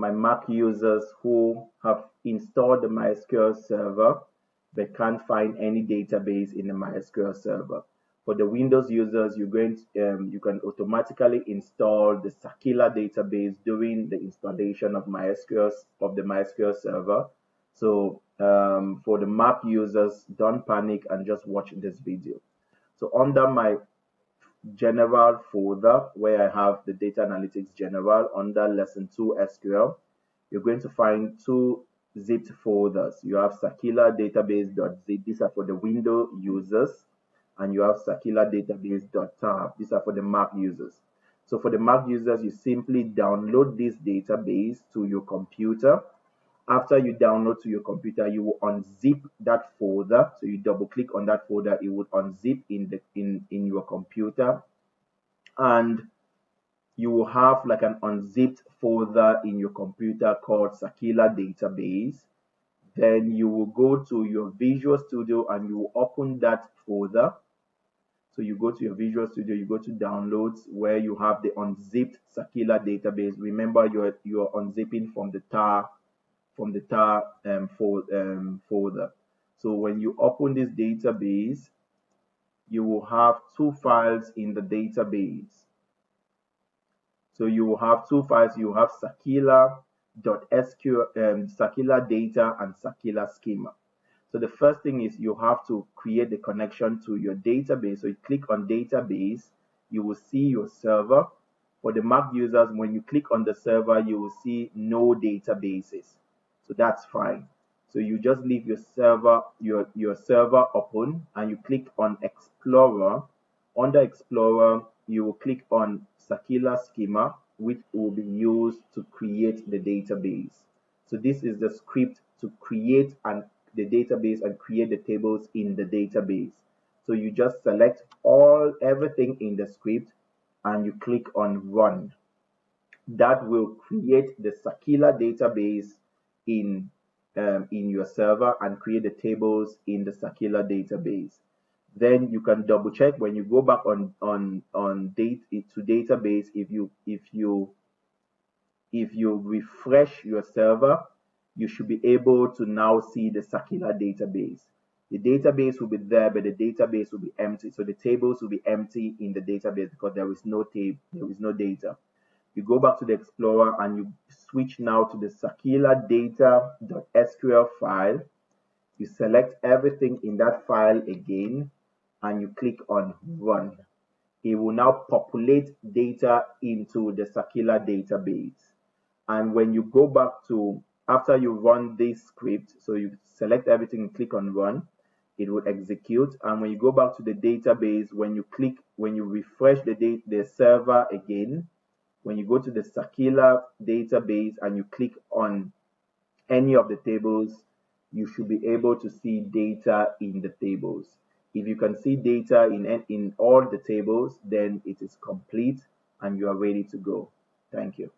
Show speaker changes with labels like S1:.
S1: my Mac users who have installed the MySQL server but can't find any database in the MySQL server. For the Windows users, you can automatically install the Sakila database during the installation of the MySQL server. So for the Mac users, don't panic and just watch this video. So under my general folder where I have the data analytics general under lesson 2 SQL, you're going to find two zipped folders. You have Sakila database.zip, these are for the Windows users, and you have Sakila database.tab, these are for the Mac users. So for the Mac users, you simply download this database to your computer. After you download to your computer, you will unzip that folder. So you double click on that folder, it will unzip in your computer, and you will have like an unzipped folder in your computer called Sakila database. Then you will go to your Visual Studio and you will open that folder. So you go to your Visual Studio, you go to downloads where you have the unzipped Sakila database. Remember, you're unzipping from the tar folder. So when you open this database, you will have two files in the database. So you will have two files. You have Sakila.sql, Sakila data, and Sakila schema. So the first thing is you have to create the connection to your database. So you click on database, you will see your server. For the Mac users, when you click on the server, you will see no databases. So that's fine. So you just leave your server open and you click on Explorer. Under Explorer, you will click on Sakila schema, which will be used to create the database. So this is the script to create the database and create the tables in the database. So you just select everything in the script and you click on Run. That will create the Sakila database in your server and create the tables in the Sakila database. Then you can double check when you go back to database. If you refresh your server, you should be able to now see the Sakila database. The database will be there, but the database will be empty. So the tables will be empty in the database because there is no data. You go back to the Explorer and you switch now to the Sakila data.sql file. You select everything in that file again and you click on Run. It will now populate data into the Sakila database. And when you go back to, after you run this script, so you select everything and click on Run, it will execute. And when you go back to the database, when you refresh the server again, when you go to the Sakila database and you click on any of the tables, you should be able to see data in the tables. If you can see data in all the tables, then it is complete and you are ready to go. Thank you.